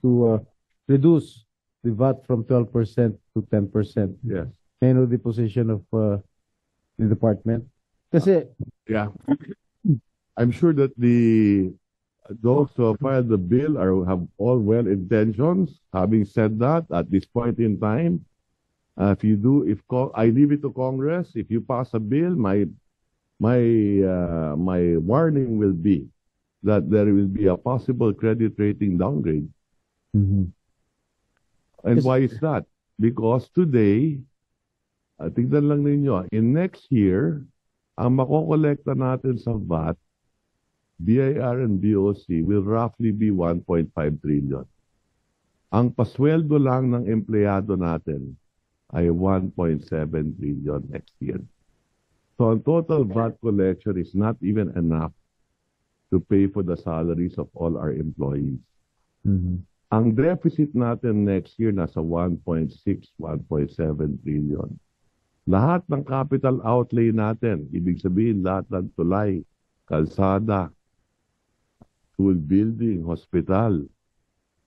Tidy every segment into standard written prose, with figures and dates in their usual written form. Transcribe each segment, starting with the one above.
to reduce the VAT from 12% to 10%. Yes. May I know the position of the department? Kasi, Yeah. I'm sure that those who have filed the bill have all well intentions. Having said that, at this point in time, I leave it to Congress. If you pass a bill, my warning will be that there will be a possible credit rating downgrade. Mhm. And Yes. why is that? Because today, tignan lang ninyo, in next year, ang makokolekta natin sa VAT, BIR and BOC will roughly be 1.5 trillion. Ang pasweldo lang ng empleyado natin ay 1.7 trillion next year. So ang total VAT collection is not even enough to pay for the salaries of all our employees. Mhm. Ang deficit natin next year nasa 1.6, 1.7 trillion. Lahat ng capital outlay natin, ibig sabihin lahat ng tulay, kalsada, school building, hospital,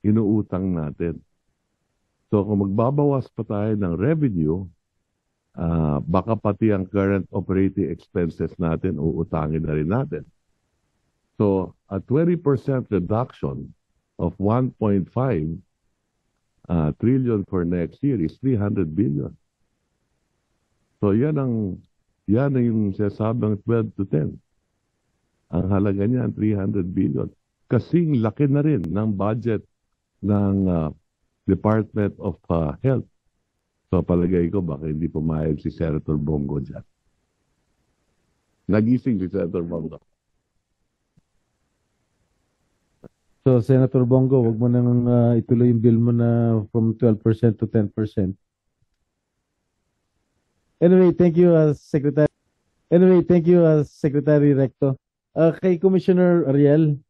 inuutang natin. So kung magbabawas pa tayo ng revenue, baka pati ang current operating expenses natin uutangin na rin natin. So a 20% reduction of 1.5 trillion for next year is 300 billion. So yan yung sasabang 12 to 10. Ang halaga niya 300 billion. Kasing laki na rin ng budget ng Department of Health. So palagay ko baka hindi pumayag si Senator Bongo dyan. Nagising si Senator Bongo. So, Senator Bongo, wag mo nang ituloy yung bill mo na from 12% to 10%. Anyway, thank you, Secretary. Secretary Recto. Kay Commissioner Ariel,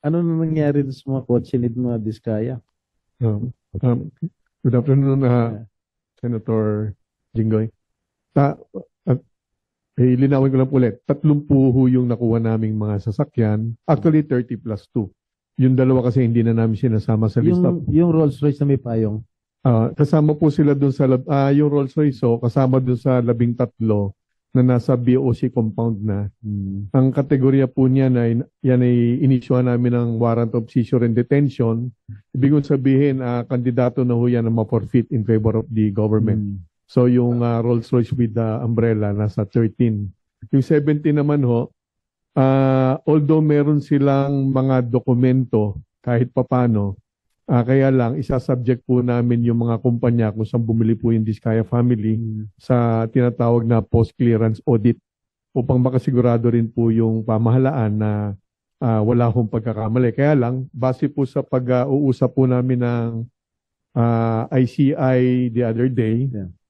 ano na nangyari sa mga kotse ni mga Diskaya? Good afternoon, Senator Jinggoy. Linawin ko lang ulit, 30 ho yung nakuha naming mga sasakyan. Actually, 30 plus 2. Yung dalawa kasi hindi na namin sinasama sa lista. Yung Rolls Royce na may payong. Kasama po sila dun sa, yung Rolls Royce, kasama dun sa 13 na nasa BOC compound na. Ang kategorya po niya na yan ay inisyuhan namin ng warrant of seizure and detention. Ibig sabihin, kandidato na ho yan na ma-forfeit in favor of the government. So yung Rolls Royce with the umbrella nasa 13. Yung 17 naman ho, although meron silang mga dokumento kahit papano, kaya lang isasubject po namin yung mga kumpanya kung saan bumili po yung Diskaya family sa tinatawag na post-clearance audit upang makasigurado rin po yung pamahalaan na wala akong pagkakamali. Kaya lang, base po sa pag-uusap po namin ng ICI the other day,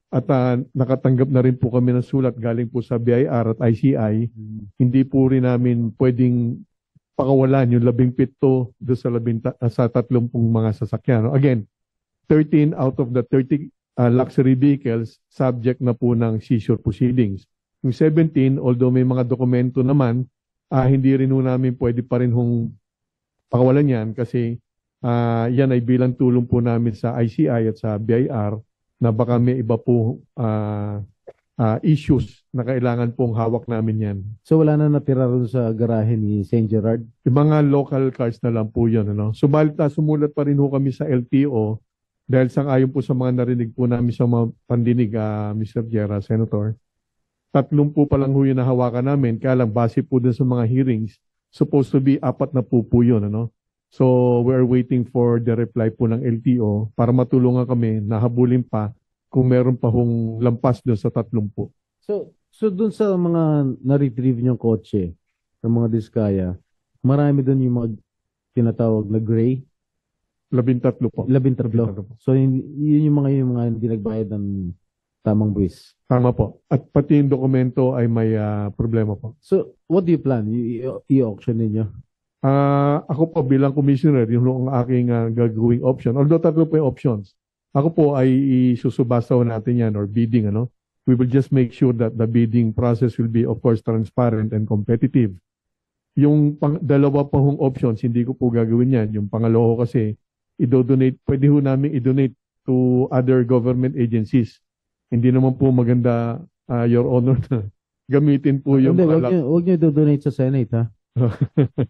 at nakatanggap na rin po kami ng sulat galing po sa BIR at ICI, hindi po rin namin pwedeng pakawalan yung 17 doon sa 30 mga sasakyan. Again, 13 out of the 30 luxury vehicles subject na po ng seizure proceedings. Yung 17, although may mga dokumento naman, hindi rin po namin pwede pa rin hong pakawalan yan kasi yan ay bilang tulong po namin sa ICI at sa BIR na baka may iba po issues na kailangan pong hawak namin yan. So wala na natira rin sa garahe ni St. Gerard? Yung mga local cars na lang po yun. Subalit sumulat pa rin ho kami sa LTO dahil sang-ayon po sa mga narinig po namin sa mga pandinig, Mr. Guerra, Senator. 3 po pa lang ho yung nahawakan namin, kaya lang base po dun sa mga hearings, supposed to be 4 na po yun. So, we're waiting for the reply po ng LTO para matulungan kami na habulin pa kung meron pa hong lampas doon sa 30. So doon sa mga na-retrieve niyong kotse, ng mga Diskaya, marami doon yung mga tinatawag na gray? 13 po. 13. So yun yung mga hindi nagbayad ng tamang buwis. Tama po. At pati yung dokumento ay may problema po. So what do you plan? I-auction ninyo? Ako po bilang commissioner, yung aking gagawing option. Although 3 po yung options. Ako po ay isusubasaw natin yan or bidding. We will just make sure that the bidding process will be of course transparent and competitive. Yung dalawa pa hong options, hindi ko po gagawin yan. Yung pangalawa ko kasi i-donate, pwede ho namin i-donate to other government agencies. Hindi naman po maganda, Your Honor, na gamitin po yung Hindi, alak. wag niyo i-donate sa Senate, ha?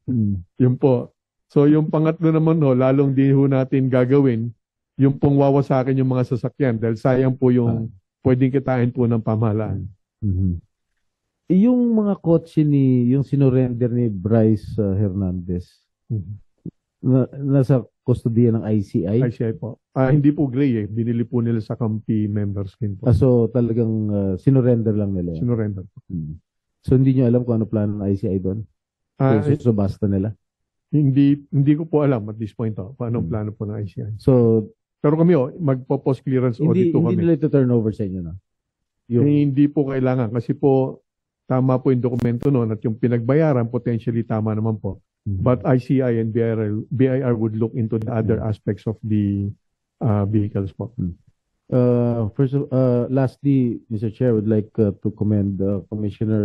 Hmm. Yun po. So yung pangatlo naman ho, lalong di ho natin gagawin, yung pong wawasakin yung mga sasakyan dahil sayang po yung pwedeng kitain po ng pamahalaan. Mhm. Yung mga kotse yung sinurrender ni Bryce Hernandez, nasa kustodiya ng ICI. ICI po. Hindi po gray eh. Binili po nila sa Kampi members din po. So talagang sinurrender lang nila yan. Sinurrender po. So hindi nyo alam kung ano plano ng ICI doon? Kung susubasta nila? Hindi ko po alam at this point kung anong plano po ng ICI. So Pero kami magpo-post clearance audit po hindi kami. nila ito turn over sa inyo, no? Hindi po kailangan kasi po tama po yung dokumento noon at yung pinagbayaran potentially tama naman po. But ICI and BIR would look into the other aspects of the vehicles po. Lastly, Mr. Chair, would like to commend Commissioner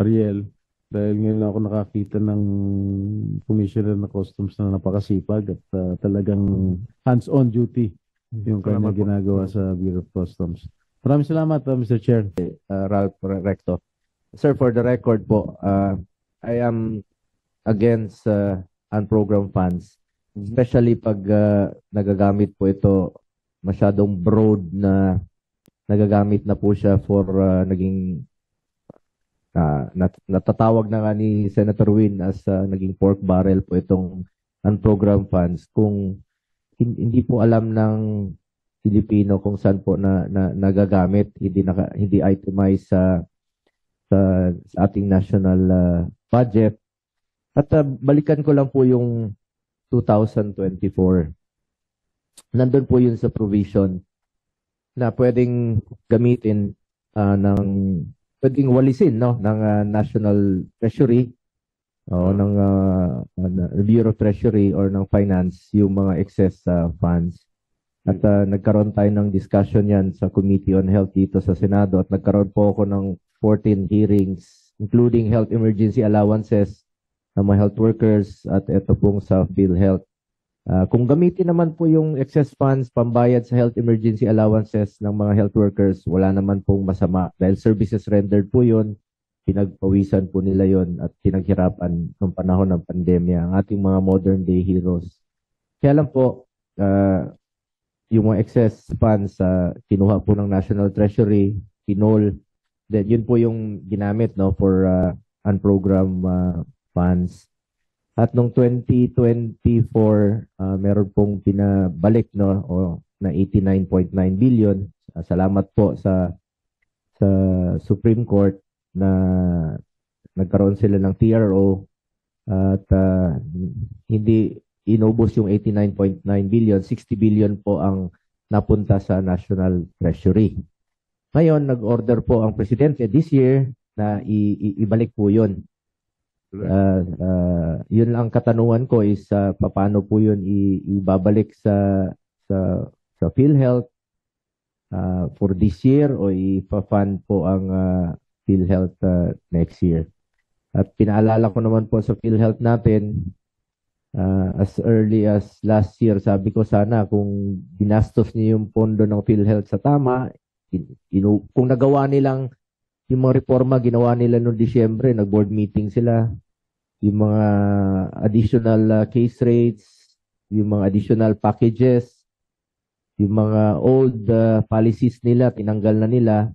Ariel dahil ngayon ako nakakita ng Commissioner ng Customs na napakasipag at talagang hands-on duty yung kanyang ginagawa sa Bureau of Customs. Maraming salamat, Mr. Chair. Ralph Recto. Sir, for the record po, I am against unprogrammed funds, especially pag nagagamit po ito masyadong broad na nagagamit na po siya for naging natatawag na nga ni Senator Win as naging pork barrel po itong unprogrammed funds kung hindi po alam ng Pilipino kung saan po nagagamit, hindi itemized sa ating national budget. At balikan ko lang po yung 2024. Nandun po yun sa provision na pwedeng gamitin pwedeng walisin ng National Treasury o ng Bureau of Treasury or ng Finance yung mga excess funds. At nagkaroon tayo ng discussion yan sa Committee on Health dito sa Senado at nagkaroon po ako ng 14 hearings including health emergency allowances ng mga health workers at ito pong sa PhilHealth. Kung gamitin naman po yung excess funds pambayad sa health emergency allowances ng mga health workers, wala naman pong masama dahil services rendered po yun, pinagpawisan po nila yon at pinaghirapan ng panahon ng pandemya ang ating mga modern day heroes. Kaya lang po, yung mga excess funds kinuha po ng National Treasury, pinol, then yun po yung ginamit for unprogrammed funds. At noong 2024, meron pong pinabalik na 89.9 billion. Salamat po sa Supreme Court na nagkaroon sila ng TRO at hindi inubos yung 89.9 billion, 60 billion po ang napunta sa National Treasury. Ngayon, nag-order po ang Presidente this year na ibalik po yun. Yun ang katanungan ko is paano po yun ibabalik sa PhilHealth for this year o ipa-fund po ang PhilHealth next year. At pinaalala ko naman po sa PhilHealth natin as early as last year, sabi ko sana kung binastos niyo yung pondo ng PhilHealth sa tama, kung nagawa nilang yung mga reforma ginawa nila noong Disyembre, nag-board meeting sila, yung mga additional case rates, yung mga additional packages, yung mga old policies nila, tinanggal na nila.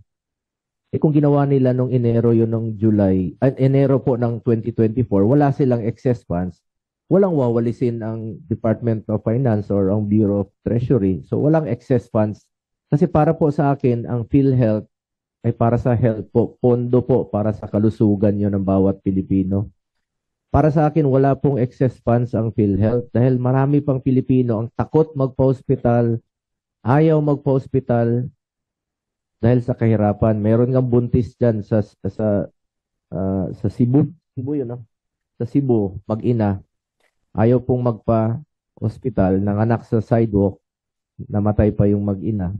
Kung ginawa nila nung Enero yun ng Enero po ng 2024, wala silang excess funds, walang wawalisin ang Department of Finance or ang Bureau of Treasury. So walang excess funds. Kasi para po sa akin, ang PhilHealth ay para sa health po, pondo po para sa kalusugan yun ng bawat Pilipino. Para sa akin, wala pong excess funds ang PhilHealth dahil marami pang Pilipino ang takot magpa-hospital, ayaw magpa-hospital dahil sa kahirapan. Meron ng buntis dyan sa Cebu. Cebu yun, no? Sa Cebu, mag-ina. Ayaw pong magpa-hospital, nanganak sa sidewalk, namatay pa yung mag-ina.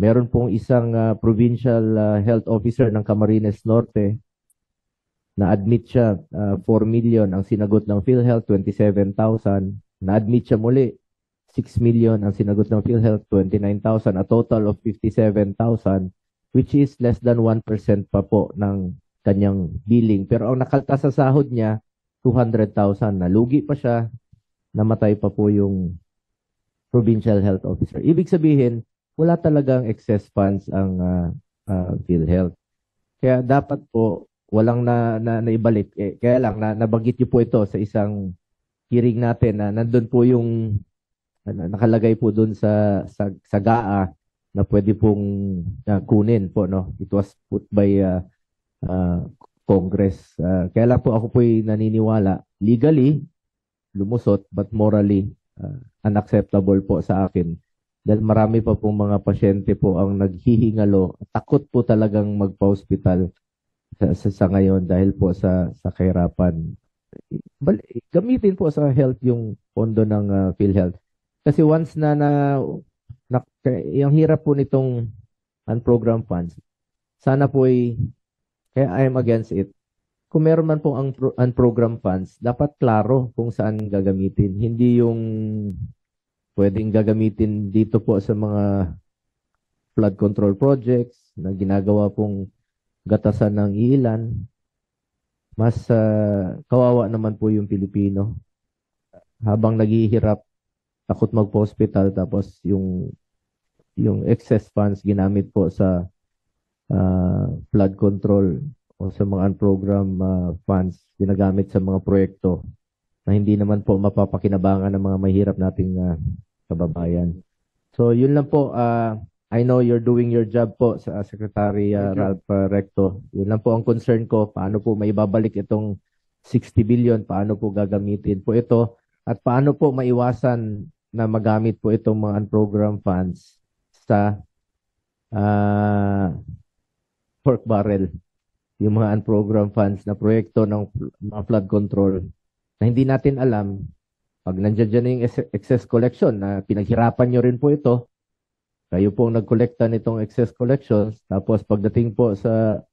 Meron pong isang provincial health officer ng Camarines Norte na-admit siya, 4 million ang sinagot ng PhilHealth, 27,000. Na-admit siya muli, 6 million, ang sinagot ng PhilHealth 29,000, a total of 57,000, which is less than 1% pa po ng kanyang billing. Pero ang nakaltas sa sahod niya, 200,000. Nalugi pa siya, namatay pa po yung provincial health officer. Ibig sabihin, wala talagang excess funds ang PhilHealth. Kaya dapat po walang naibalik. Kaya lang nabanggit niyo po ito sa isang hearing natin na nandun po yung nakalagay po doon sa GAA na pwede pong kunin po, no. It was put by Congress. Kaya lang po ako po'y naniniwala legally lumusot but morally unacceptable po sa akin. Dahil marami pa pong mga pasyente po ang naghihingalo. Takot po talagang magpa-hospital sa ngayon dahil po sa kahirapan. Gamitin po sa health yung pondo ng PhilHealth. Kasi once yung hirap po nitong unprogrammed funds, sana po kaya I am against it. Kung meron man pong unprogrammed funds, dapat klaro kung saan gagamitin. Hindi yung pwedeng gagamitin dito po sa mga flood control projects na ginagawa pong gatasan ng ilan. Mas kawawa naman po yung Pilipino. Habang naghihirap, takot magpa-hospital, tapos yung excess funds ginamit po sa flood control o sa mga unprogrammed funds ginagamit sa mga proyekto na hindi naman po mapapakinabangan ng mga mahirap nating kababayan. So yun lang po. I know you're doing your job po sa Secretary Ralph Recto. Yun lang po ang concern ko. Paano po maibabalik itong 60 billion? Paano po gagamitin po ito? At paano po maiwasan na magamit po itong mga unprogrammed funds sa pork barrel? Yung mga unprogrammed funds na proyekto ng mga flood control na hindi natin alam. Pag nandiyan dyan yung excess collection na pinaghirapan nyo rin po ito, kayo pong nagkolekta nitong excess collections, tapos pagdating po sa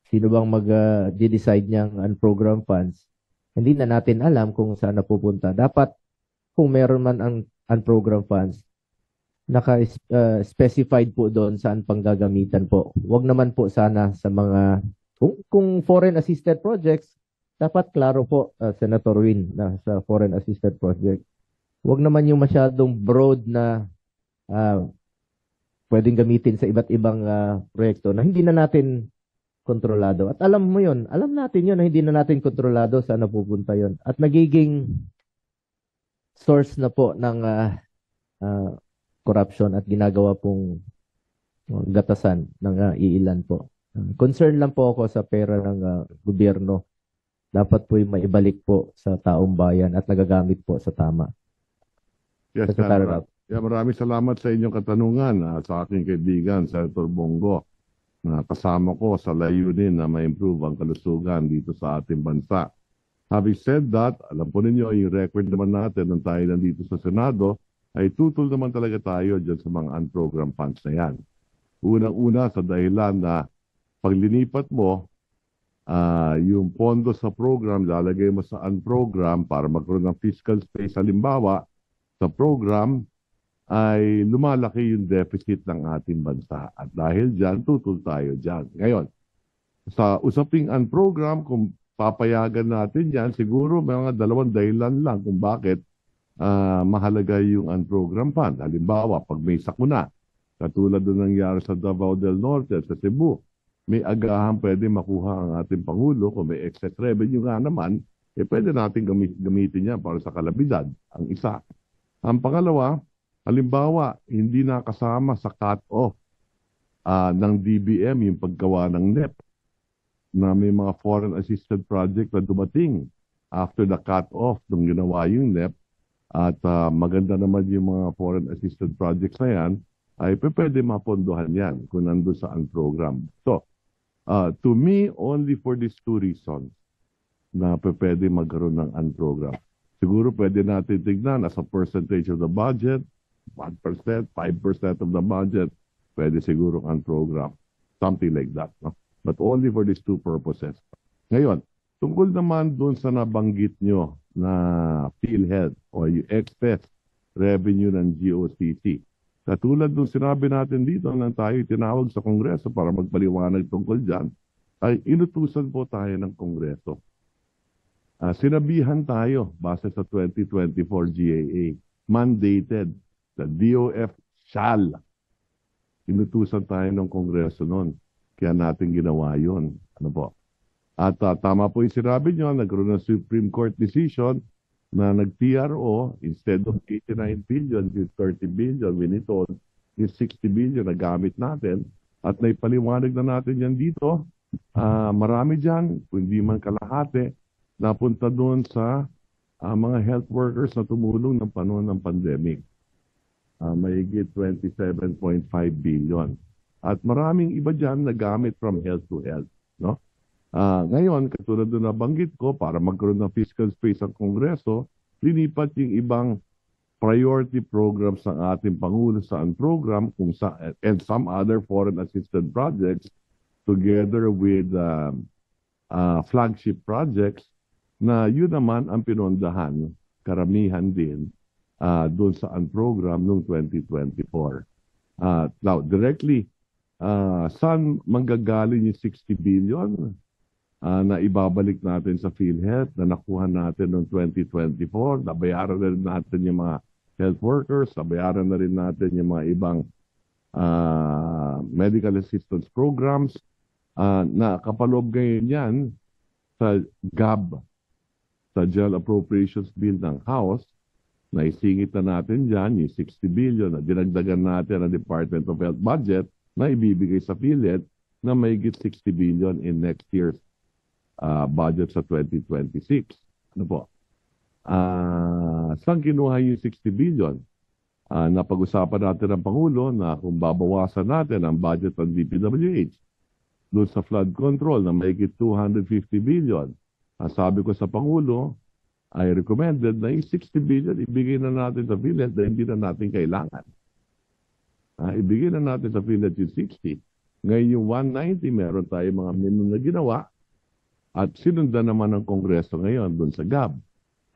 sino bang mag-decide niyang unprogrammed funds, hindi na natin alam kung saan napupunta. Dapat kung meron man ang unprogrammed funds, naka-specified po doon saan panggagamitan po. Huwag naman po sana sa mga, kung foreign assisted projects, dapat klaro po, Senator Win, na sa foreign assisted project. Huwag naman yung masyadong broad na pwedeng gamitin sa iba't ibang proyekto na hindi na natin kontrolado. At alam mo yun, alam natin yun na hindi na natin kontrolado saan napupunta yun. At nagiging source na po ng corruption at ginagawa pong gatasan ng iilan po. Concern lang po ako sa pera ng gobyerno. Dapat po yung maibalik po sa taong bayan at nagagamit po sa tama. Yes, Secretary Ralph. maraming salamat sa inyong katanungan sa aking kaibigan, Senator Bongo, na kasama ko sa layunin na ma-improve ang kalusugan dito sa ating bansa. Having said that, alam po ninyo, yung record naman natin nang tayo nandito sa Senado, ay tutol naman talaga tayo dyan sa mga unprogrammed funds na yan. Unang-una sa dahilan na paglinipat mo, yung pondo sa program, lalagay mo sa unprogram para magkaroon ng fiscal space. Halimbawa, sa program ay lumalaki yung deficit ng ating bansa. At dahil dyan, tutol tayo dyan. Ngayon, sa usaping unprogram, kung papayagan natin yan, siguro may mga dalawang dahilan lang kung bakit mahalaga yung unprogram fund. Halimbawa, pag may sakuna, katulad doon nangyari sa Davao del Norte, sa Cebu, may agahan pwede makuha ang ating Pangulo. Kung may excess revenue nga naman, pwede natin gamitin yan para sa kalabidad, ang isa. Ang pangalawa, halimbawa, hindi nakasama sa cut-off ng DBM yung paggawa ng NEP na may mga foreign assisted project na dumating after the cut-off nung ginawa yung NEP at maganda naman yung mga foreign assisted projects na yan, ay pwede mapondohan yan kung nandun sa program. So, to me, only for these two reasons na pwede magkaroon ng unprogram. Siguro pwede natin tignan as a percentage of the budget, 1%, 5% of the budget, pwede siguro unprogram. Something like that. No? But only for these two purposes. Ngayon, tungkol naman doon sa nabanggit nyo na PhilHealth o yung excess revenue ng GOCC. Katulad nung sinabi natin dito nang tayo tinawag sa Kongreso para magpaliwanag tungkol dyan, ay inutusan po tayo ng Kongreso. Sinabihan tayo base sa 2024 GAA, mandated, the DOF shall. Inutusan tayo ng Kongreso noon. Kaya natin ginawa yun. Ano po? At tama po yung sinabi nyo, nagkaroon ng Supreme Court decision na nag-TRO, instead of 89 billion, yung 30 billion, winitol, yung 60 billion na gamit natin. At naipaliwanag na natin yan dito. Marami dyan, hindi man kalahati, napunta doon sa mga health workers na tumulong ng panahon ng pandemic. Mahigit 27.5 billion. At maraming iba dyan na gamit from health to health. No? Ngayon, katulad doon nabanggit ko, para magkaroon ng fiscal space ang Kongreso, linipat yung ibang priority programs ng ating Pangulo sa program and some other foreign assistance projects together with flagship projects na yun naman ang pinondahan, karamihan din, doon sa program noong 2024. Now, directly, saan manggagaling yung 60 billion na ibabalik natin sa PhilHealth na nakuha natin noong 2024? Nabayaran na rin natin yung mga health workers, nabayaran na rin natin yung mga ibang medical assistance programs na kapaloob ngayon yan sa GAB, sa General Appropriations Bill ng House. Naisingit na natin dyan yung 60 billion na dinagdagan natin ang Department of Health budget na ibibigay sa PhilHealth na mahigit 60 billion in next year's budget sa 2026. Ano po? Saan kinuha yung 60 billion? Napag-usapan natin ng Pangulo na kung babawasan natin ang budget ng DPWH doon sa flood control na mahigit 250 billion. Sabi ko sa Pangulo, I recommended na yung 60 billion ibigay na natin sa PhilHealth na hindi na natin kailangan. Ibigay na natin sa PhilHealth yung 60. Ngayon yung 190, meron tayo mga minimum na ginawa at sinundan naman ng Kongreso ngayon doon sa GAB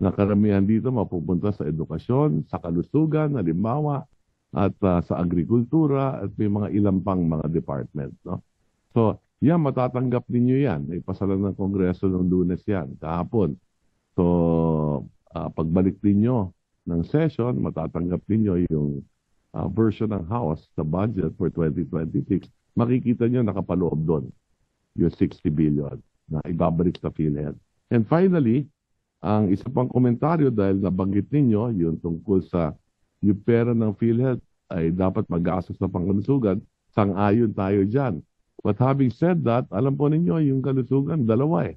na karamihan dito mapupunta sa edukasyon, sa kalusugan, halimbawa, at sa agrikultura at may mga ilang pang mga department. No? So, yan, matatanggap ninyo yan. Ipasalan ng Kongreso ng Lunes yan, kahapon. So, pagbalik ninyo ng session, matatanggap ninyo yung version ng House sa budget for 2026. Makikita nyo nakapaloob doon yung 60 billion na ibabalik sa PhilHealth. And finally, ang isa pang komentaryo dahil nabanggit ninyo yung tungkol sa yung pera ng PhilHealth ay dapat mag-gastos sa pangkalusugan, sang-ayon tayo dyan. But having said that, alam po ninyo yung kalusugan, dalawa eh.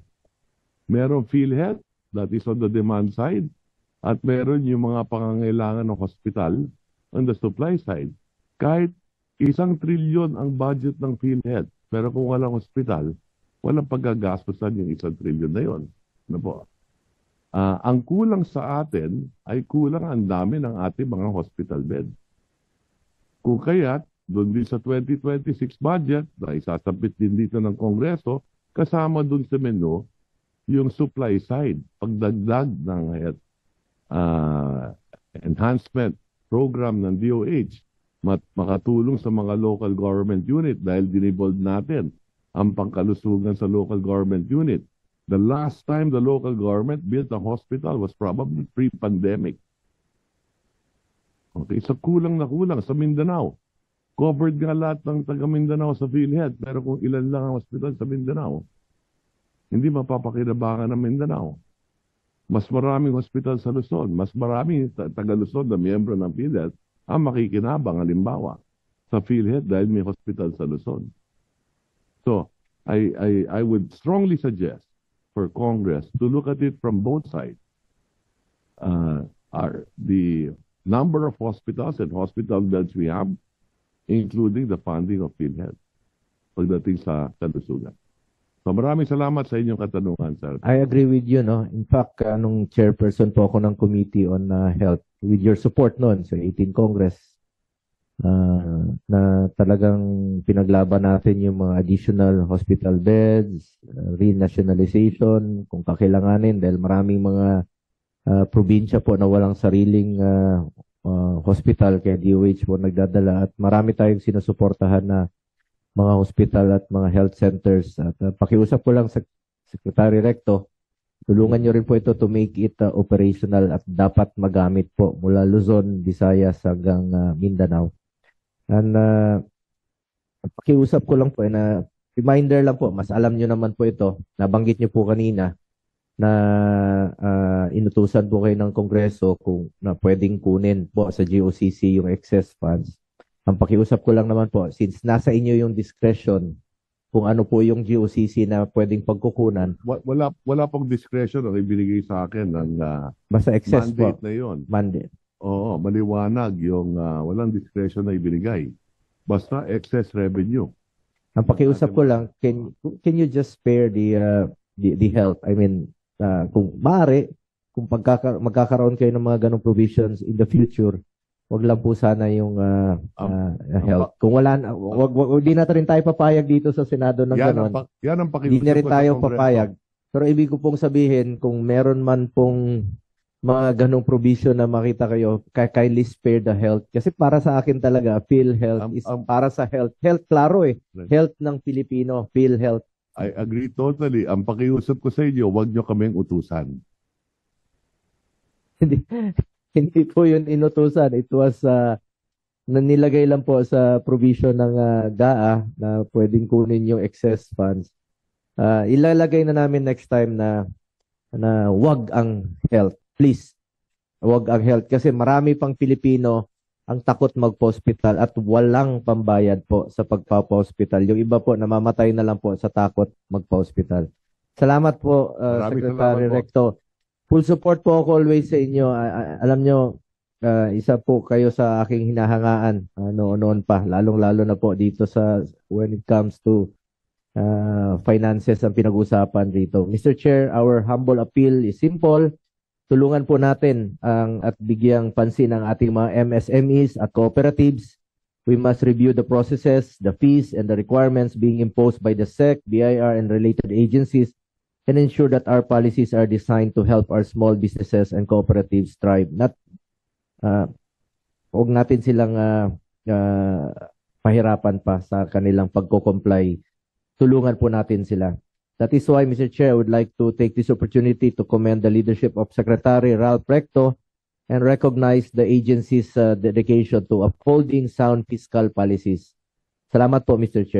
Merong PhilHealth, that is on the demand side, at meron yung mga pangangailangan ng hospital on the supply side. Kahit 1 trilyon ang budget ng PhilHealth, pero kung walang hospital, walang pagagastosan yung 1 trilyon na yon. Ano po? Ang kulang sa atin ay kulang ang dami ng ating mga hospital bed. Kung kaya't, doon din sa 2026 budget, na isasabit din dito ng Kongreso, kasama doon sa menu, yung supply side, pagdagdag ng health enhancement program ng DOH, makatulong sa mga local government unit dahil dinibold natin ang pangkalusugan sa local government unit. The last time the local government built a hospital was probably pre-pandemic. Okay, so kulang na kulang sa Mindanao. Covered nga lahat ng taga Mindanao sa PhilHealth, pero kung ilan lang ang hospital sa Mindanao, hindi mapapakinabangan ng Mindanao. Mas maraming hospital sa Luzon, mas maraming taga Luzon na miyembro ng PhilHealth ang makikinabang halimbawa sa PhilHealth dahil may hospital sa Luzon. So, I would strongly suggest for Congress to look at it from both sides. The number of hospitals and hospital beds we have, including the funding of PhilHealth pagdating sa kalusugan. So maraming salamat sa inyong katanungan, sir. I agree with you, no? In fact, nung chairperson po ako ng Committee on Health, with your support noon sa 18 Congress, na talagang pinaglaban natin yung mga additional hospital beds, renationalization, kung kakailanganin, dahil maraming mga probinsya po na walang sariling hospital, kaya DOH po nagdadala at marami tayong sinusuportahan na mga hospital at mga health centers. At pakiusap ko lang sa Secretary Recto, tulungan nyo rin po ito to make it operational at dapat magamit po mula Luzon, Visayas hanggang Mindanao. And pakiusap ko lang po na reminder lang po, mas alam nyo naman po ito, nabanggit nyo po kanina na inutusan po kayo ng Kongreso kung na pwedeng kunin po sa GOCC yung excess funds. Ang pakiusap ko lang naman po, since nasa inyo yung discretion kung ano po yung GOCC na pwedeng pagkukunan. Wala pong discretion ang ibinigay sa akin ng Basta excess mandate po. na yon. Mandate. Oo, maliwanag yung walang discretion na ibinigay. Basta excess revenue. Ang pakiusap ko lang, can you just spare the health? I mean, kung maaari, kung magkakaroon kayo ng mga ganong provisions in the future, wag lang po sana yung health. Kung wala, di na rin tayo papayag dito sa Senado ng ganon. Yan ang Di pakiusap na rin ko sa tayo Kongreso. papayag. Pero ibig ko pong sabihin, kung meron man pong mga ganong provision na makita kayo, kindly spare the health. Kasi para sa akin talaga, PhilHealth is para sa health. Health, klaro eh. Right. Health ng Pilipino, PhilHealth. I agree totally. Ang pakiusap ko sa inyo, huwag nyo kaming utusan. Hindi po yun inutusan. It was nanilagay lang po sa provision ng GAA na pwedeng kunin yung excess funds. Ilalagay na namin next time na wag ang health. Please, wag ang health. Kasi marami pang Pilipino ang takot magpa-hospital at walang pambayad po sa pagpapa-hospital. Yung iba po, namamatay na lang po sa takot magpa-hospital. Salamat po, Maraming Secretary salamat po. Recto. Full support po ako always sa inyo. Alam nyo, isa po kayo sa aking hinahangaan noon pa, lalong-lalo na po dito sa when it comes to finances ang pinag-usapan dito. Mr. Chair, our humble appeal is simple. Tulungan po natin at bigyang pansin ang ating mga MSMEs at cooperatives. We must review the processes, the fees, and the requirements being imposed by the SEC, BIR, and related agencies and ensure that our policies are designed to help our small businesses and cooperatives thrive. Huwag natin silang pahirapan pa sa kanilang pagko-comply. Tulungan po natin sila. That is why, Mr. Chair, I would like to take this opportunity to commend the leadership of Secretary Ralph Recto and recognize the agency's dedication to upholding sound fiscal policies. Salamat po, Mr. Chair.